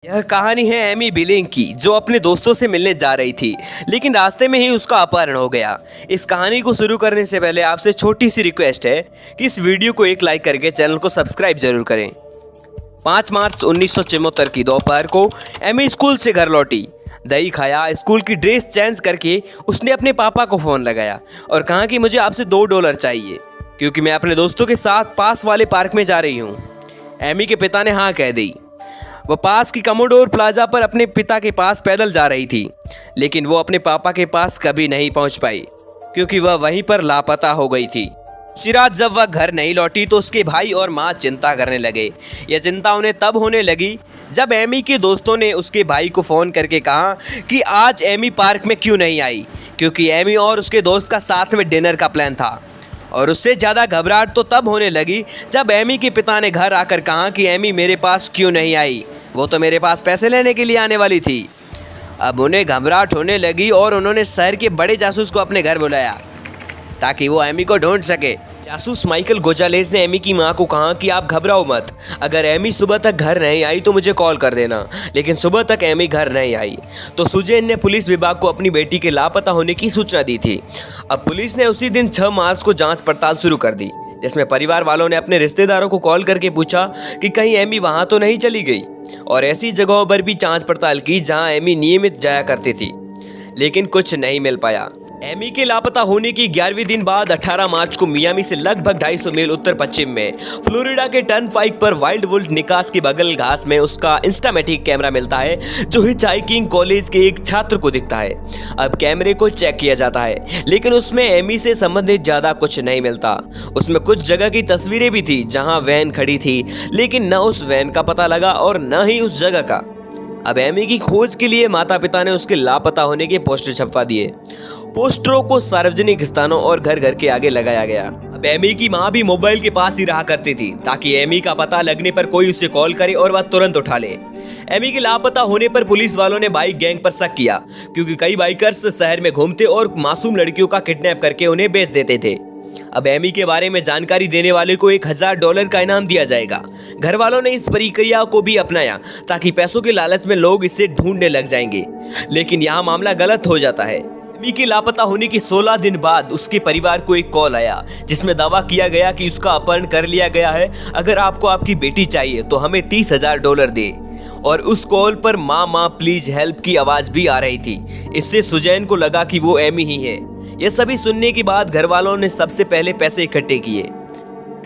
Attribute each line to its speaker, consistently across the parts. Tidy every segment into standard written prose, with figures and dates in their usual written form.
Speaker 1: यह कहानी है एमी बिलिंग की, जो अपने दोस्तों से मिलने जा रही थी, लेकिन रास्ते में ही उसका अपहरण हो गया। इस कहानी को शुरू करने से पहले आपसे छोटी सी रिक्वेस्ट है कि इस वीडियो को एक लाइक करके चैनल को सब्सक्राइब जरूर करें। 5 मार्च 1974 की दोपहर को एमी स्कूल से घर लौटी। दही खाया, स्कूल की ड्रेस चेंज करके उसने अपने पापा को फ़ोन लगाया और कहा कि मुझे आपसे $2 चाहिए, क्योंकि मैं अपने दोस्तों के साथ पास वाले पार्क में जा रही हूँ। एमी के पिता ने हाँ कह दी। वह पास की कमोडोर प्लाजा पर अपने पिता के पास पैदल जा रही थी, लेकिन वो अपने पापा के पास कभी नहीं पहुंच पाई, क्योंकि वह वहीं पर लापता हो गई थी। उसी रात जब वह घर नहीं लौटी तो उसके भाई और माँ चिंता करने लगे। यह चिंता उन्हें तब होने लगी जब एमी के दोस्तों ने उसके भाई को फ़ोन करके कहा कि आज एमी पार्क में क्यों नहीं आई, क्योंकि एमी और उसके दोस्त का साथ में डिनर का प्लान था। और उससे ज़्यादा घबराहट तो तब होने लगी जब एमी के पिता ने घर आकर कहा कि एमी मेरे पास क्यों नहीं आई, वो तो मेरे पास पैसे लेने के लिए आने वाली थी। अब उन्हें घबराहट होने लगी और उन्होंने शहर के बड़े जासूस को अपने घर बुलाया ताकि वो एमी को ढूंढ सके। जासूस माइकल गोजालेस ने एमी की मां को कहा कि आप घबराओ मत, अगर एमी सुबह तक घर नहीं आई तो मुझे कॉल कर देना। लेकिन सुबह तक एमी घर नहीं आई तो सुजैन ने पुलिस विभाग को अपनी बेटी के लापता होने की सूचना दी थी। अब पुलिस ने उसी दिन 6 मार्च को जांच पड़ताल शुरू कर दी, जिसमें परिवार वालों ने अपने रिश्तेदारों को कॉल करके पूछा कि कहीं एमी वहां तो नहीं चली गई, और ऐसी जगहों पर भी जांच पड़ताल की जहां एमी नियमित जाया करती थी, लेकिन कुछ नहीं मिल पाया। एमी के लापता होने की 11वें दिन बाद 18 मार्च को मियामी से लगभग 250 मील उत्तर पश्चिम में फ्लोरिडा के टर्नपाइक पर वाइल्ड वुल्फ निकास के बगल घास में उसका इंस्टामेटिक कैमरा मिलता है, जो हिचहाइकिंग कॉलेज के एक छात्र को दिखता है। अब कैमरे को चेक किया जाता है, लेकिन उसमें एमी से संबंधित ज्यादा कुछ नहीं मिलता। उसमें कुछ जगह की तस्वीरें भी थी जहां वैन खड़ी थी, लेकिन न उस वैन का पता लगा और न ही उस जगह का। अब एमी की खोज के लिए माता पिता ने उसके लापता होने के पोस्टर छपवा दिए। पोस्टरों को सार्वजनिक स्थानों और घर घर के आगे लगाया गया। अब एमी की मां भी मोबाइल के पास ही रहा करती थी, ताकि एमी का पता लगने पर कोई उसे कॉल करे और वह तुरंत उठा ले। एमी के लापता होने पर पुलिस वालों ने बाइक गैंग पर शक किया, क्योंकि कई बाइकर्स शहर में घूमते और मासूम लड़कियों का किडनैप करके उन्हें बेच देते थे। अब एमी के बारे में जानकारी देने वाले को $1000 का इनाम दिया जाएगा। घर वालों ने इस प्रक्रिया को भी अपनाया ताकि पैसों के लालच में लोग इसे ढूंढने लग जाएंगे, लेकिन यहाँ मामला गलत हो जाता है। एमी के लापता होने के 16 दिन बाद उसके परिवार को एक कॉल आया, जिसमें दावा किया गया कि उसका अपहरण कर लिया गया है। अगर आपको आपकी बेटी चाहिए तो हमें $30,000 दे। और उस कॉल पर माँ प्लीज हेल्प की आवाज भी आ रही थी। इससे सुजैन को लगा कि वो एमी ही है। यह सभी सुनने के बाद घर वालों ने सबसे पहले पैसे इकट्ठे किए।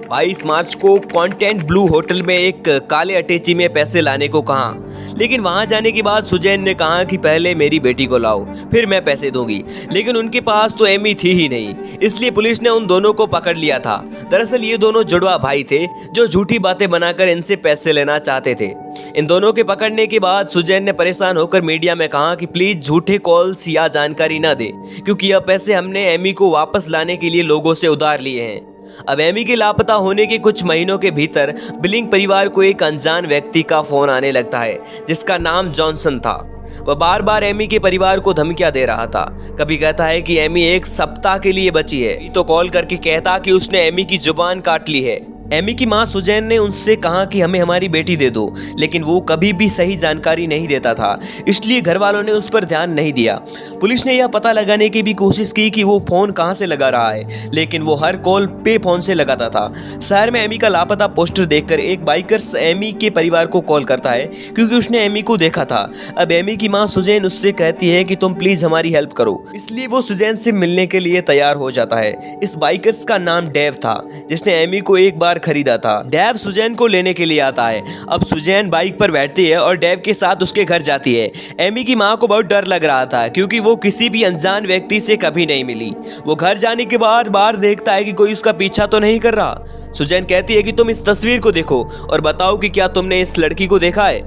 Speaker 1: 22 मार्च को कॉन्टेंट ब्लू होटल में एक काले अटैची में पैसे लाने को कहा, लेकिन वहां जाने के बाद सुजैन ने कहा कि पहले मेरी बेटी को लाओ, फिर मैं पैसे दूंगी। लेकिन उनके पास तो एमी थी ही नहीं, इसलिए पुलिस ने उन दोनों को पकड़ लिया था। दरअसल ये दोनों जुड़वा भाई थे जो झूठी बातें बनाकर इनसे पैसे लेना चाहते थे। इन दोनों के पकड़ने के बाद सुजैन ने परेशान होकर मीडिया में कहा कि प्लीज झूठे कॉल्स या जानकारी न दे, क्योंकि यह पैसे हमने एमी को वापस लाने के लिए लोगों से उधार लिए हैं। अब एमी के लापता होने के कुछ महीनों के भीतर बिलिंग परिवार को एक अनजान व्यक्ति का फोन आने लगता है, जिसका नाम जॉनसन था। वह बार बार एमी के परिवार को धमकियां दे रहा था। कभी कहता है कि एमी 1 सप्ताह के लिए बची है, तो कॉल करके कहता कि उसने एमी की जुबान काट ली है। एमी की मां सुजैन ने उनसे कहा कि हमें हमारी बेटी दे दो, लेकिन वो कभी भी सही जानकारी नहीं देता था, इसलिए घर वालों ने उस पर ध्यान नहीं दिया। पुलिस ने यह पता लगाने की भी कोशिश की कि वो फोन कहां से लगा रहा है, लेकिन वो हर कॉल पे फोन से लगाता था। शहर में एमी का लापता पोस्टर देखकर एक बाइकर्स एमी के परिवार को कॉल करता है, क्योंकि उसने एमी को देखा था। अब एमी की मां सुजैन उससे कहती है कि तुम प्लीज हमारी हेल्प करो, इसलिए वो सुजैन से मिलने के लिए तैयार हो जाता है। इस बाइकर्स का नाम डेव था, जिसने एमी को एक बार खरीदा था। डेव सुजैन को लेने के लिए आता है। अब सुजैन बाइक पर बैठती है और डेव के साथ उसके घर जाती है। एमी की मां को बहुत डर लग रहा था, क्योंकि वो किसी भी अनजान व्यक्ति से कभी नहीं मिली। वो घर जाने के बाद बाहर देखता है कि कोई उसका पीछा तो नहीं कर रहा। सुजैन कहती है कि तुम इस तस्वीर को देखो और बताओ कि क्या तुमने इस लड़की को देखा है।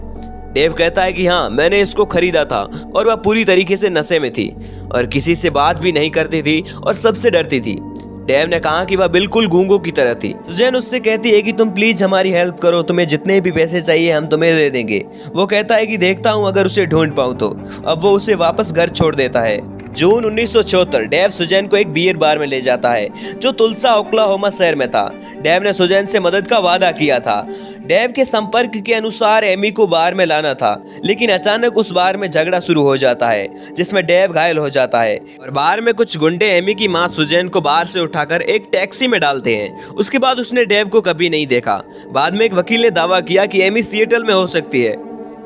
Speaker 1: डेव कहता है कि हाँ, मैंने इसको खरीदा था और वह पूरी तरीके से नशे में थी और किसी से बात भी नहीं करती थी और सबसे डरती थी। डेव ने कहा कि वह बिल्कुल गूंगों की तरह थी। सुजैन उससे कहती है कि तुम प्लीज हमारी हेल्प करो, तुम्हें जितने भी पैसे चाहिए हम तुम्हें दे देंगे। वो कहता है कि देखता हूँ अगर उसे ढूंढ पाऊँ तो। अब वो उसे वापस घर छोड़ देता है। जून 1974 डेव सुजैन को एक बियर बार में ले जाता है जो तुलसा ओक्लाहोमा शहर में था। डेव ने सुजैन से मदद का वादा किया था। डेव के संपर्क के अनुसार एमी को बार में लाना था, लेकिन अचानक उस बार में झगड़ा शुरू हो जाता है जिसमें डेव घायल हो जाता है और बार में कुछ गुंडे एमी की मां सुजैन को बार से उठाकर एक टैक्सी में डालते हैं। उसके बाद उसने डेव को कभी नहीं देखा। बाद में एक वकील ने दावा किया कि एमी सिएटल में हो सकती है।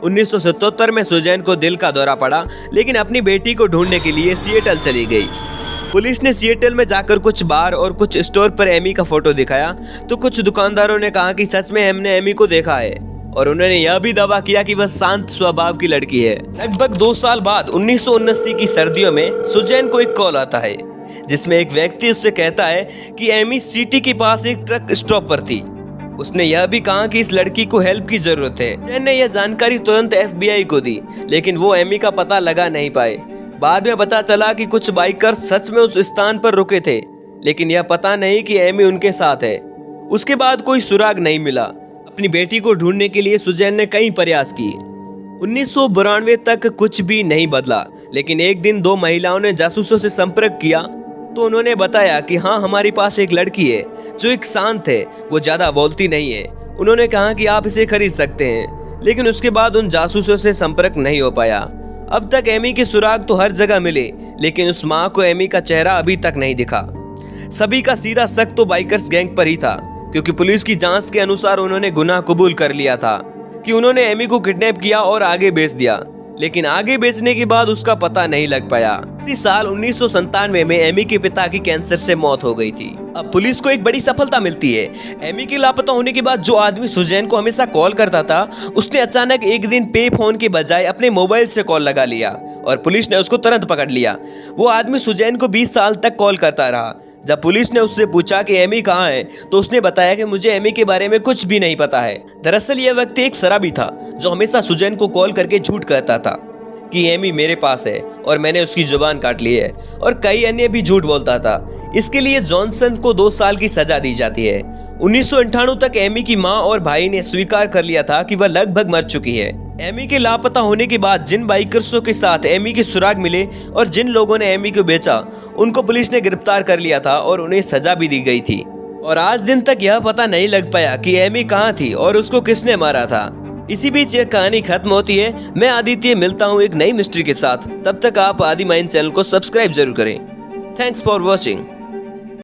Speaker 1: 1977 में सुजैन को दिल का दौरा पड़ा, लेकिन अपनी बेटी को ढूंढने के लिए सिएटल चली गई। पुलिस ने सिएटल में जाकर कुछ बार और कुछ स्टोर पर एमी का फोटो दिखाया तो कुछ दुकानदारों ने कहा कि सच में हमने एमी को देखा है और उन्होंने यह भी दावा किया कि वह शांत स्वभाव की लड़की है। लगभग 2 साल बाद 1979 की सर्दियों में सुजैन को एक कॉल आता है जिसमें एक व्यक्ति उससे कहता है कि एमी सिटी के पास एक ट्रक स्टॉप पर थी। उसने यह भी कहा कि इस लड़की को हेल्प की जरूरत है। सुजैन ने यह जानकारी तुरंत FBI को दी, लेकिन वो एमी का पता लगा नहीं पाए। बाद में पता चला कि कुछ बाइकर सच में उस स्थान पर रुके थे, लेकिन यह पता नहीं कि एमी उनके साथ है। उसके बाद कोई सुराग नहीं मिला। अपनी बेटी को ढूंढने के लिए सुजैन ने कई प्रयास किए। 1992 तक कुछ भी नहीं बदला, लेकिन एक दिन 2 महिलाओं ने जासूसों से संपर्क किया तो उन्होंने बताया कि हाँ, हमारे पास एक लड़की है जो एक शांत है, वो ज्यादा बोलती नहीं है। उन्होंने कहा कि आप इसे खरीद सकते हैं, लेकिन उसके बाद उन जासूसों से संपर्क नहीं हो पाया। अब तक एमी के सुराग तो हर जगह मिले, लेकिन उस माँ को एमी का चेहरा अभी तक नहीं दिखा। सभी का सीधा शक तो बाइकर्स गैंग पर ही था, क्योंकि पुलिस की जांच के अनुसार उन्होंने गुनाह कबूल कर लिया था कि उन्होंने एमी को किडनैप किया और आगे बेच दिया, लेकिन आगे बेचने के बाद उसका पता नहीं लग पाया। इसी साल 1997 में एमी के पिता की कैंसर से मौत हो गई थी। अब पुलिस को एक बड़ी सफलता मिलती है। एमी के लापता होने के बाद जो आदमी सुजैन को हमेशा कॉल करता था, उसने अचानक एक दिन पे फोन के बजाय अपने मोबाइल से कॉल लगा लिया और पुलिस ने उसको तुरंत पकड़ लिया। वो आदमी सुजैन को 20 साल तक कॉल करता रहा। जब पुलिस ने उससे पूछा कि एमी कहाँ है, तो उसने बताया कि मुझे एमी के बारे में कुछ भी नहीं पता है। दरअसल यह व्यक्ति एक शराबी था जो हमेशा सुजैन को कॉल करके झूठ कहता था कि एमी मेरे पास है और मैंने उसकी जुबान काट ली है, और कई अन्य भी झूठ बोलता था। इसके लिए जॉनसन को 2 साल की सजा दी जाती है। 1998 तक एमी की मां और भाई ने स्वीकार कर लिया था कि वह लगभग मर चुकी है। एमी के लापता होने के बाद जिन बाइकर्सों के साथ एमी के सुराग मिले और जिन लोगों ने एमी को बेचा, उनको पुलिस ने गिरफ्तार कर लिया था और उन्हें सजा भी दी गई थी। और आज दिन तक यह पता नहीं लग पाया कि एमी कहाँ थी और उसको किसने मारा था। इसी बीच यह कहानी खत्म होती है। मैं आदित्य मिलता हूँ एक नई मिस्ट्री के साथ। तब तक आप आदि माइंड चैनल को सब्सक्राइब जरूर करें। Thanks for watching.